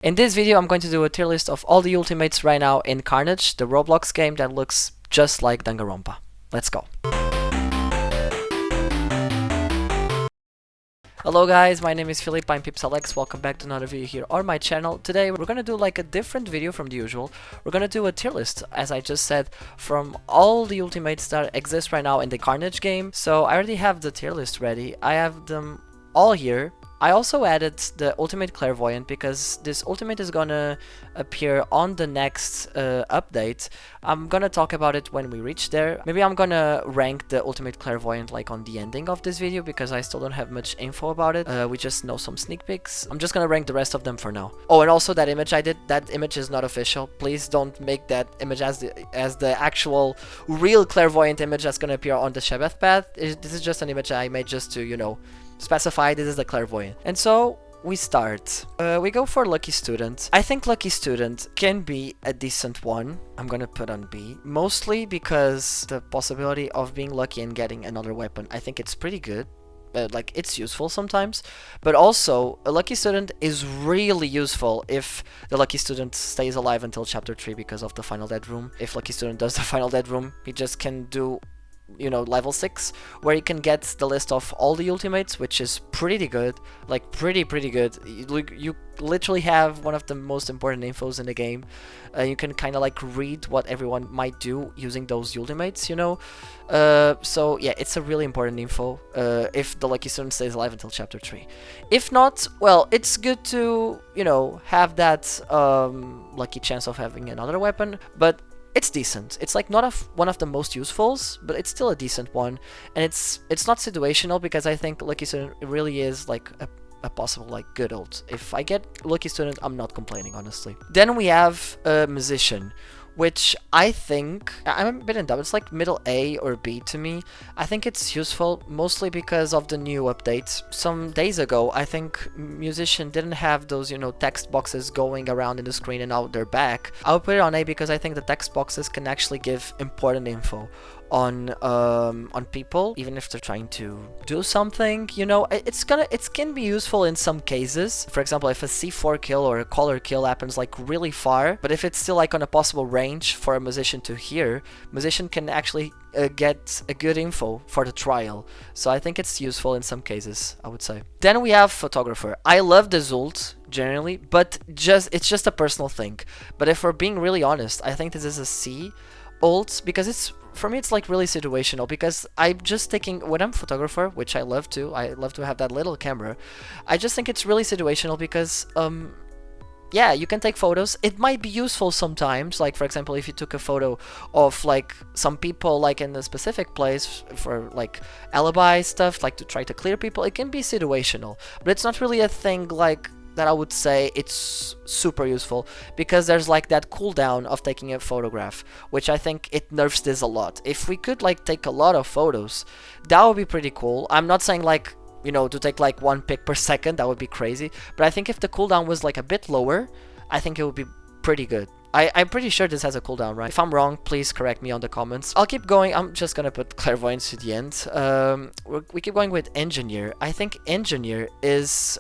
In this video, I'm going to do a tier list of all the ultimates right now in Carnage, the Roblox game that looks just like Danganronpa. Let's go. Hello guys, my name is Philip, I'm pipsalex. Welcome back to another video here on my channel. Today we're gonna do like a different video from the usual. We're gonna do a tier list, as I just said, from all the ultimates that exist right now in the Carnage game. So I already have the tier list ready. I have them all here. I also added the ultimate Clairvoyant because this ultimate is gonna appear on the next update. I'm gonna talk about it when we reach there. Maybe I'm gonna rank the ultimate Clairvoyant like on the ending of this video because I still don't have much info about it. We just know some sneak peeks. I'm just gonna rank the rest of them for now. Oh, and also that image I did, that image is not official. Please don't make that image as the actual real Clairvoyant image that's gonna appear on the Chemist path. This is just an image I made just to, you know, specify this is the Clairvoyant. And so we start. We go for Lucky Student. I think Lucky Student can be a decent one. I'm gonna put on B. Mostly because the possibility of being lucky and getting another weapon, I think it's pretty good. Like, it's useful sometimes. But also, a Lucky Student is really useful if the Lucky Student stays alive until Chapter 3 because of the Final Dead Room. If Lucky Student does the Final Dead Room, he just can do, you know, level 6, where you can get the list of all the ultimates, which is pretty good, like pretty good. You literally have one of the most important infos in the game. You can kind of like read what everyone might do using those ultimates, you know. So yeah, it's a really important info if the Lucky Student stays alive until Chapter 3. If not, well, it's good to, you know, have that lucky chance of having another weapon, but it's decent. It's like not one of the most usefuls, but it's still a decent one. And it's not situational because I think Lucky Student really is like a possible like good ult. If I get Lucky Student, I'm not complaining, honestly. Then we have a Musician, which I think, I'm a bit in doubt, it's like middle A or B to me. I think it's useful mostly because of the new updates. Some days ago, I think Musician didn't have those, you know, text boxes going around in the screen and now they're back. I'll put it on A because I think the text boxes can actually give important info on people, even if they're trying to do something, you know. It can be useful in some cases. For example, if a C4 kill or a caller kill happens like really far, but if it's still like on a possible range for a Musician to hear, Musician can actually get a good info for the trial. So I think it's useful in some cases, I would say. Then we have Photographer. I love the ult generally, but it's just a personal thing. But if we're being really honest, I think this is a C ult because for me it's like really situational, because I'm just taking, when I'm Photographer, which I love to have that little camera, I just think it's really situational because yeah, you can take photos. It might be useful sometimes, like for example if you took a photo of like some people like in a specific place for like alibi stuff, like to try to clear people. It can be situational, but it's not really a thing like that I would say it's super useful, because there's like that cooldown of taking a photograph, which I think it nerfs this a lot. If we could like take a lot of photos, that would be pretty cool. I'm not saying like, you know, to take like 1 pic per second, that would be crazy, but I think if the cooldown was like a bit lower, I think it would be pretty good. I'm pretty sure this has a cooldown, right? If I'm wrong, please correct me on the comments. I'll keep going. I'm just gonna put Clairvoyant to the end. We keep going with Engineer. I think Engineer is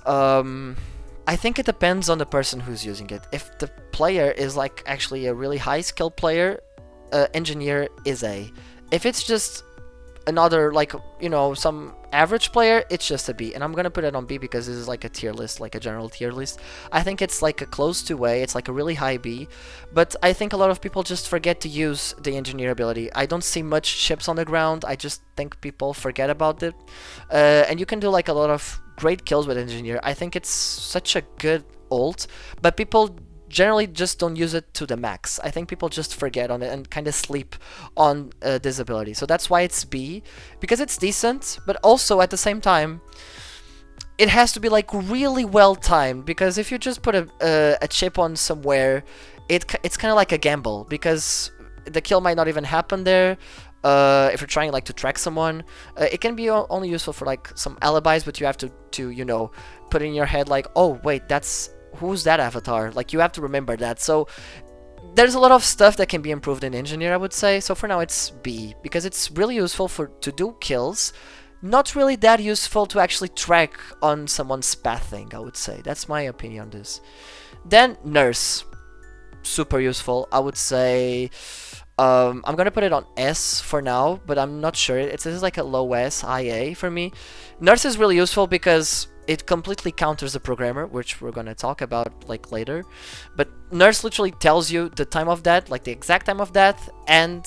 I think it depends on the person who's using it. If the player is like actually a really high skill player, Engineer is A. If it's just another, like, you know, some average player, it's just a B. And I'm gonna put it on B because this is like a tier list, like a general tier list. I think it's like a close to A. It's like a really high B. But I think a lot of people just forget to use the Engineer ability. I don't see much chips on the ground. I just think people forget about it. And you can do like a lot of great kills with Engineer. I think it's such a good ult, but people generally just don't use it to the max. I think people just forget on it and kind of sleep on this ability. So that's why it's B, because it's decent, but also at the same time, it has to be like really well timed, because if you just put a chip on somewhere, it's kind of like a gamble, because the kill might not even happen there. If you're trying like to track someone, it can be only useful for like some alibis, but you have to you know, put in your head like, oh wait, who's that avatar? Like, you have to remember that. So there's a lot of stuff that can be improved in Engineer, I would say. So for now it's B, because it's really useful to do kills. not really that useful to actually track on someone's pathing, I would say. That's my opinion on this. Then Nurse, super useful, I would say. I'm gonna put it on S for now, but I'm not sure. This is like a low S, high A for me. Nurse is really useful because it completely counters the programmer, which we're gonna talk about like later. But Nurse literally tells you the time of death, like the exact time of death, and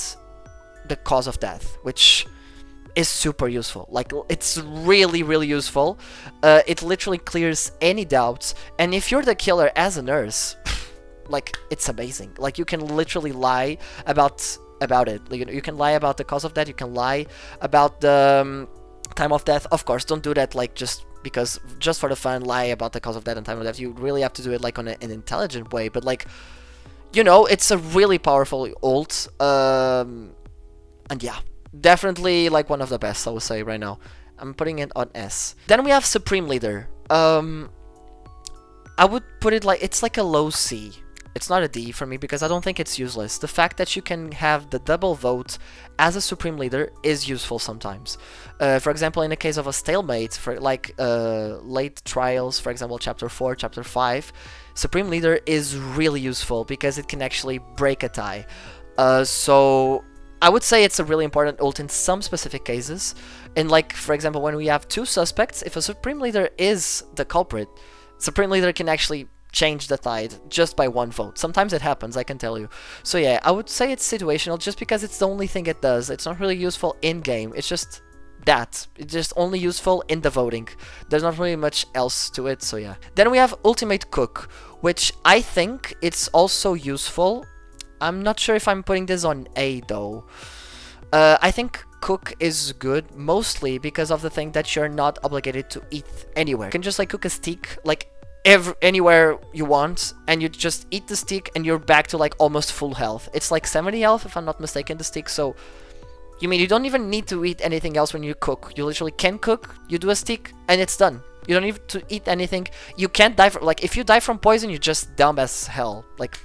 the cause of death, which is super useful. Like, it's really, really useful. It literally clears any doubts, and if you're the killer as a nurse, like, it's amazing. Like, you can literally lie about it. Like, you can lie about the cause of death, you can lie about the time of death. Of course, don't do that like just for the fun, lie about the cause of death and time of death. You really have to do it like on an intelligent way, but like, you know, it's a really powerful ult. And yeah, definitely like one of the best, I would say right now. I'm putting it on S. Then we have Supreme Leader. I would put it like, it's like a low C. It's not a D for me because I don't think it's useless. The fact that you can have the double vote as a Supreme Leader is useful sometimes. For example, in the case of a stalemate, for like late trials, for example, Chapter 4, Chapter 5, Supreme Leader is really useful because it can actually break a tie. So I would say it's a really important ult in some specific cases. And like, for example, when we have two suspects, if a Supreme Leader is the culprit, Supreme Leader can actually change the tide just by one vote. Sometimes it happens, I can tell you. So yeah, I would say it's situational just because it's the only thing it does. It's not really useful in-game. It's just that. It's just only useful in the voting. There's not really much else to it, so yeah. Then we have Ultimate Cook, which I think it's also useful. I'm not sure if I'm putting this on A though. I think Cook is good mostly because of the thing that you're not obligated to eat anywhere. You can just like cook a steak like anywhere you want, and you just eat the steak and you're back to like almost full health. It's like 70 health if I'm not mistaken, the steak. So you mean you don't even need to eat anything else when you cook. You literally can cook, you do a steak, and it's done. You don't need to eat anything. You can't die from, like, if you die from poison, you're just dumb as hell. Like,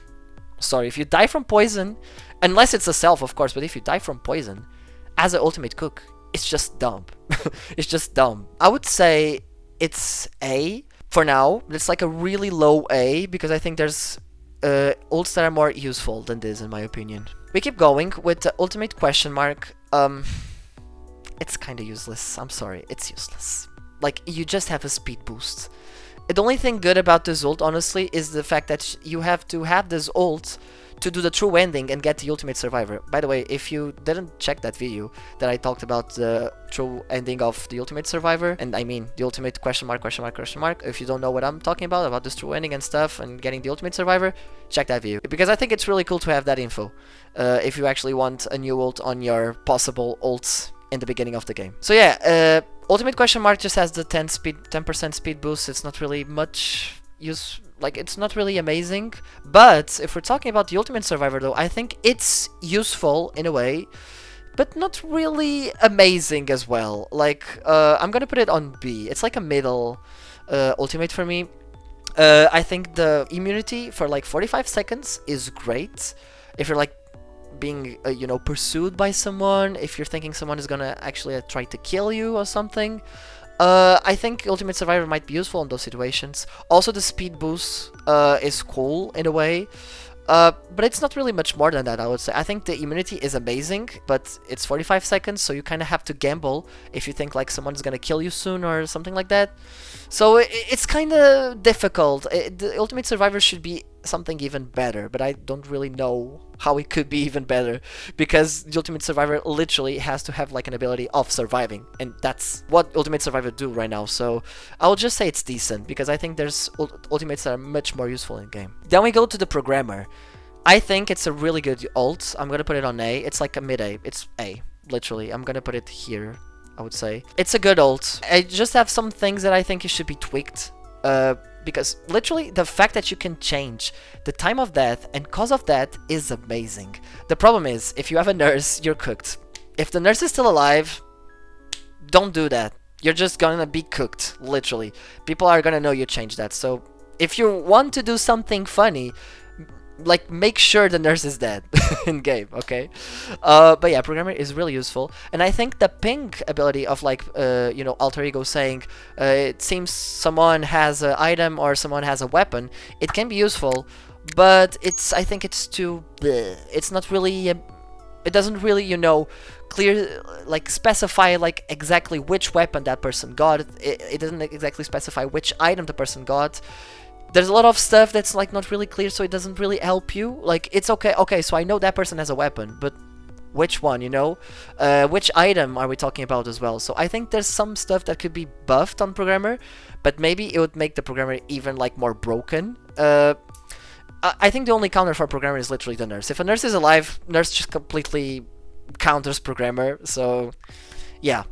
sorry, if you die from poison, unless it's a self, of course, but if you die from poison as an ultimate cook, it's just dumb. It's just dumb. I would say it's A for now. It's like a really low A because I think there's ults that are more useful than this, in my opinion. We keep going with the ultimate question mark. It's kind of useless. I'm sorry, it's useless. Like, you just have a speed boost. The only thing good about this ult, honestly, is the fact that you have to have this ult to do the true ending and get the ultimate survivor. By the way, if you didn't check that video that I talked about the true ending of the ultimate survivor, and I mean the ultimate question mark, if you don't know what I'm talking about this true ending and stuff and getting the ultimate survivor, check that video. Because I think it's really cool to have that info if you actually want a new ult on your possible ults in the beginning of the game. So yeah, ultimate question mark just has the 10% speed boost. It's not really much use. Like, it's not really amazing, but if we're talking about the ultimate survivor though, I think it's useful in a way, but not really amazing as well. Like, I'm gonna put it on B. It's like a middle ultimate for me. I think the immunity for like 45 seconds is great. If you're like being, you know, pursued by someone, if you're thinking someone is gonna actually try to kill you or something. I think Ultimate Survivor might be useful in those situations. Also, the speed boost is cool in a way, but it's not really much more than that, I would say. I think the immunity is amazing, but it's 45 seconds, so you kind of have to gamble if you think like someone's gonna kill you soon or something like that. So it's kind of difficult. The Ultimate Survivor should be something even better, but I don't really know how it could be even better, because the Ultimate Survivor literally has to have like an ability of surviving, and that's what Ultimate Survivor do right now. So I'll just say it's decent, because I think there's ultimates that are much more useful in game. Then we go to the Programmer. I think it's a really good ult. I'm gonna put it on A. It's like a mid-A. It's A, literally. I'm gonna put it here, I would say. It's a good ult. I just have some things that I think it should be tweaked. Because literally the fact that you can change the time of death and cause of death is amazing. The problem is, if you have a nurse, you're cooked. If the nurse is still alive, don't do that. You're just gonna be cooked, literally. People are gonna know you changed that. So if you want to do something funny, like make sure the nurse is dead in game, okay? But yeah, programmer is really useful, and I think the ping ability of like you know, alter ego saying it seems someone has an item or someone has a weapon, it can be useful, but I think it's too bleh. It's not really it doesn't really, you know, clear, like specify like exactly which weapon that person got. It doesn't exactly specify which item the person got. There's a lot of stuff that's like not really clear, so it doesn't really help you. Like, it's okay, so I know that person has a weapon, but which one, you know? Which item are we talking about as well? So I think there's some stuff that could be buffed on programmer, but maybe it would make the programmer even like more broken. I think the only counter for programmer is literally the nurse. If a nurse is alive, nurse just completely counters programmer, so yeah.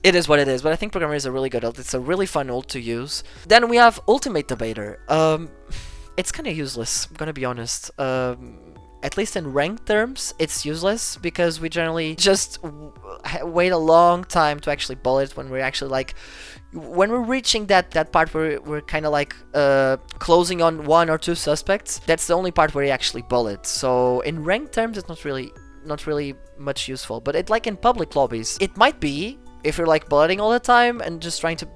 It is what it is, but I think Programmer is a really good ult. It's a really fun ult to use. Then we have Ultimate Debater. It's kind of useless, I'm gonna be honest. At least in ranked terms, it's useless, because we generally just wait a long time to actually bullet when we're actually like... When we're reaching that part where we're kind of like closing on 1 or 2 suspects, that's the only part where you actually bullet. So in ranked terms, it's not really much useful. But it, like in public lobbies, it might be, if you're like bulleting all the time and just trying to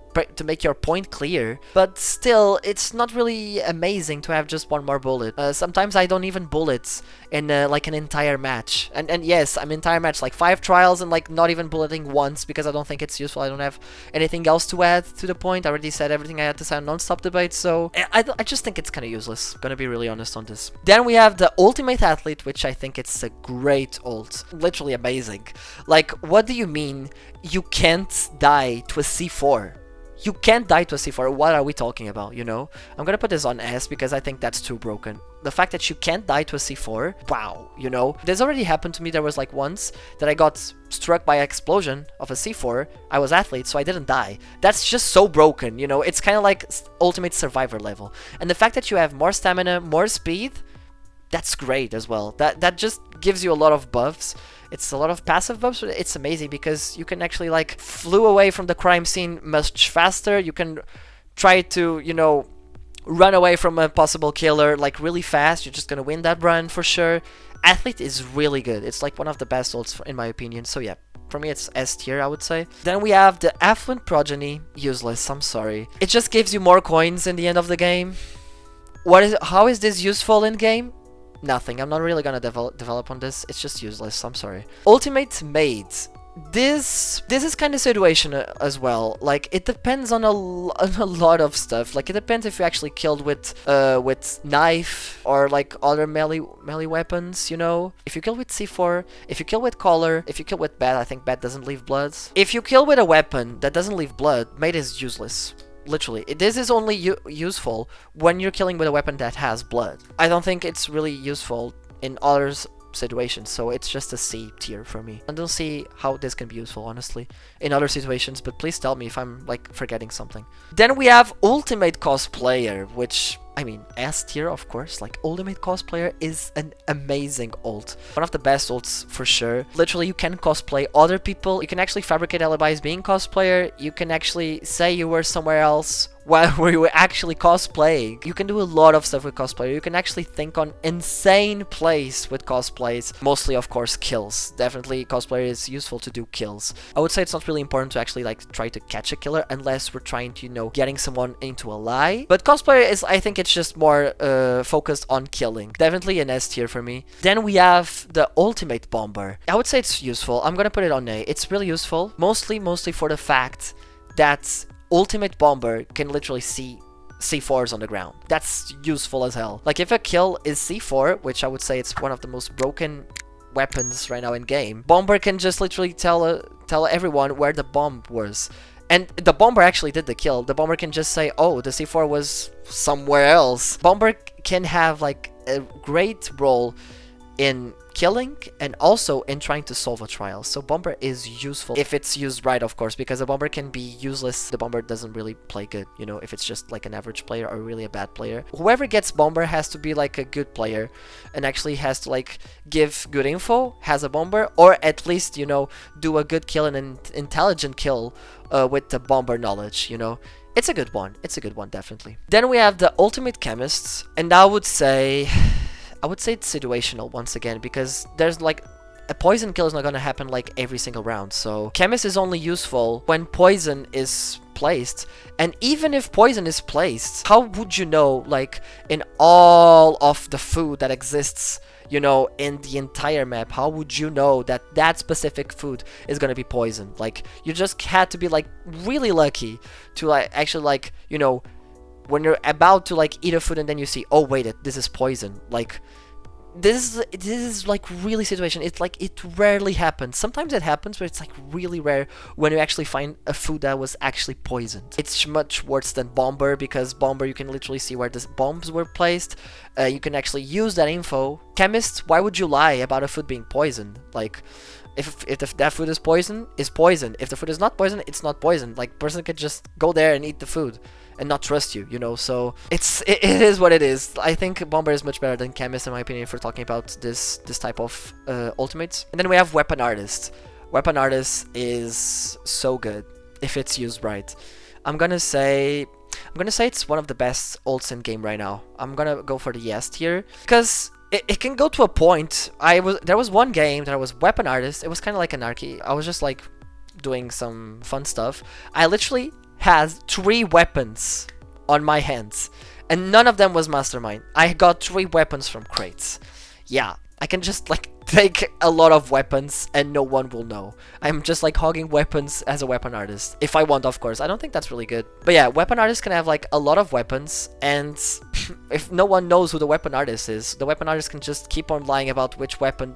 make your point clear, but still, it's not really amazing to have just 1 more bullet. Sometimes I don't even bullet in like an entire match, and yes, I'm entire match, like 5 trials and like not even bulleting once, because I don't think it's useful. I don't have anything else to add to the point. I already said everything I had to say on non-stop debate, so I just think it's kind of useless, gonna be really honest on this. Then we have the Ultimate Athlete, which I think it's a great ult, literally amazing. Like, what do you mean you can't die to a C4? You can't die to a C4, what are we talking about, you know? I'm gonna put this on S because I think that's too broken. The fact that you can't die to a C4, wow, you know? This already happened to me. There was like once that I got struck by an explosion of a C4. I was athlete, so I didn't die. That's just so broken, you know? It's kind of like Ultimate Survivor level. And the fact that you have more stamina, more speed, that's great as well. That just gives you a lot of buffs. It's a lot of passive buffs. It's amazing because you can actually like flew away from the crime scene much faster. You can try to, you know, run away from a possible killer like really fast. You're just gonna win that run for sure. Athlete is really good. It's like one of the best ults in my opinion. So yeah, for me it's S tier, I would say. Then we have the Affluent Progeny. Useless, I'm sorry. It just gives you more coins in the end of the game. How is this useful in game? Nothing. I'm not really gonna develop on this. It's just useless. I'm sorry. Ultimate Maid. This is kind of situation as well. Like, it depends on a lot of stuff. Like, it depends if you actually killed with knife or like other melee weapons, you know. If you kill with C4, if you kill with collar, if you kill with bat, I think bat doesn't leave blood. If you kill with a weapon that doesn't leave blood, Maid is useless. Literally, this is only useful when you're killing with a weapon that has blood. I don't think it's really useful in other situations, so it's just a C tier for me. I don't see how this can be useful, honestly, in other situations, but please tell me if I'm like forgetting something. Then we have Ultimate Cosplayer, which, I mean, S tier, of course. Like, Ultimate Cosplayer is an amazing ult. One of the best ults, for sure. Literally, you can cosplay other people. You can actually fabricate alibis being cosplayer. You can actually say you were somewhere else while you were actually cosplaying. You can do a lot of stuff with cosplayer. You can actually think on insane plays with cosplays. Mostly, of course, kills. Definitely, cosplayer is useful to do kills. I would say it's not really important to actually, like, try to catch a killer unless we're trying to, you know, getting someone into a lie. But cosplayer is, I think it's just more focused on killing. Definitely an S tier for me. Then we have the Ultimate Bomber. I would say it's useful. I'm gonna put it on A. It's really useful. Mostly for the fact that Ultimate Bomber can literally see C4s on the ground. That's useful as hell. Like, if a kill is C4, which I would say it's one of the most broken weapons right now in game, Bomber can just literally tell everyone where the bomb was. And the Bomber actually did the kill. The Bomber can just say, oh, the C4 was somewhere else. Bomber can have like a great role in killing and also in trying to solve a trial. So Bomber is useful if it's used right, of course, because a Bomber can be useless. The Bomber doesn't really play good, you know, if it's just like an average player or really a bad player. Whoever gets Bomber has to be like a good player and actually has to like give good info, has a Bomber, or at least, you know, do a good kill and an intelligent kill with the Bomber knowledge, you know. It's a good one. It's a good one, definitely. Then we have the Ultimate Chemists, and I would say I would say it's situational once again, because there's like a poison kill is not gonna happen like every single round. So Chemist is only useful when poison is placed, and even if poison is placed, how would you know, like, in all of the food that exists, you know, in the entire map, how would you know that that specific food is gonna be poison? Like, you just had to be like really lucky to like actually, like, you know, when you're about to like eat a food and then you see, oh wait, this is poison. Like, this is like really situation. It's like it rarely happens. Sometimes it happens, but it's like really rare when you actually find a food that was actually poisoned. It's much worse than Bomber, because Bomber you can literally see where the bombs were placed. You can actually use that info. Chemist, why would you lie about a food being poisoned? Like, if that food is poison, it's poison. If the food is not poison, it's not poison. Like, person can just go there and eat the food and not trust you, you know. So it is what it is. I think Bomber is much better than Chemist in my opinion for talking about this type of ultimates. And then we have Weapon Artist. Weapon Artist is so good if it's used right. I'm gonna say it's one of the best ults in game right now. I'm gonna go for the yes tier, because it can go to a point. There was one game that I was Weapon Artist. It was kind of like Anarchy. I was just like doing some fun stuff. I literally had 3 weapons on my hands, and none of them was Mastermind. I got 3 weapons from crates. Yeah, I can just like take a lot of weapons and no one will know. I'm just like hogging weapons as a Weapon Artist. If I want, of course. I don't think that's really good. But yeah, Weapon Artist can have like a lot of weapons, and if no one knows who the Weapon Artist is, the Weapon Artist can just keep on lying about which weapon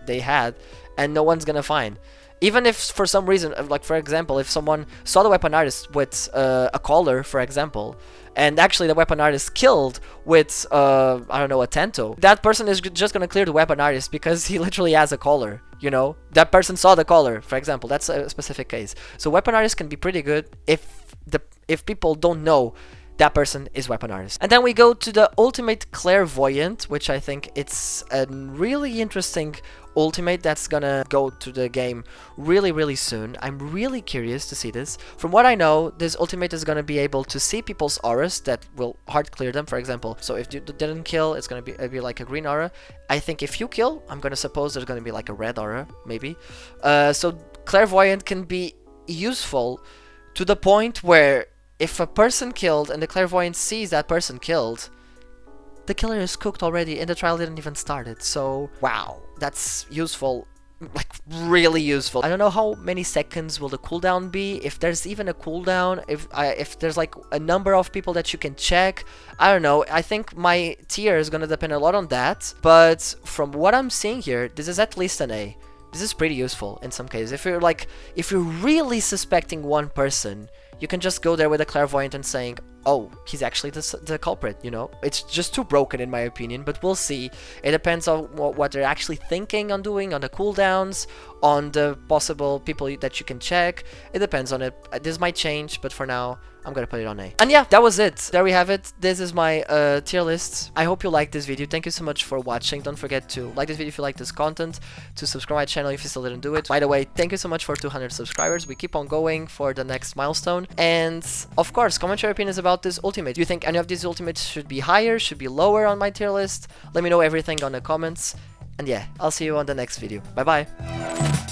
they had, and no one's gonna find. Even if for some reason, like for example, if someone saw the Weapon Artist with a collar, for example, and actually the Weapon Artist killed with, I don't know, a Tento, that person is just gonna clear the Weapon Artist because he literally has a collar, you know? That person saw the collar, for example. That's a specific case. So Weapon Artist can be pretty good if people don't know that person is Weapon Artist. And then we go to the ultimate Clairvoyant, which I think it's a really interesting ultimate that's gonna go to the game really soon. I'm really curious to see this. From what I know, this ultimate is gonna be able to see people's auras that will hard clear them, for example. So if you didn't kill, it's gonna be like a green aura. I think if you kill, I'm gonna suppose there's gonna be like a red aura, maybe. So Clairvoyant can be useful to the point where if a person killed and the Clairvoyant sees that person killed, the killer is cooked already and the trial didn't even start it. So wow, that's useful, like really useful. I don't know how many seconds will the cooldown be, if there's even a cooldown, if there's like a number of people that you can check. I don't know. I think my tier is gonna depend a lot on that, but from what I'm seeing here, this is at least an A. This is pretty useful in some cases. If you're really suspecting one person, you can just go there with a Clairvoyant and saying, oh, he's actually the culprit, you know? It's just too broken in my opinion, but we'll see. It depends on what they're actually thinking on doing, on the cooldowns, on the possible people that you can check. It depends on it. This might change, but for now, I'm gonna put it on A. And yeah, that was it. There we have it. This is my tier list. I hope you liked this video. Thank you so much for watching. Don't forget to like this video if you like this content, to subscribe my channel if you still didn't do it. By the way, thank you so much for 200 subscribers. We keep on going for the next milestone. And of course, comment your opinions about this ultimate. Do you think any of these ultimates should be higher, should be lower on my tier list? Let me know everything on the comments. And yeah, I'll see you on the next video. Bye bye.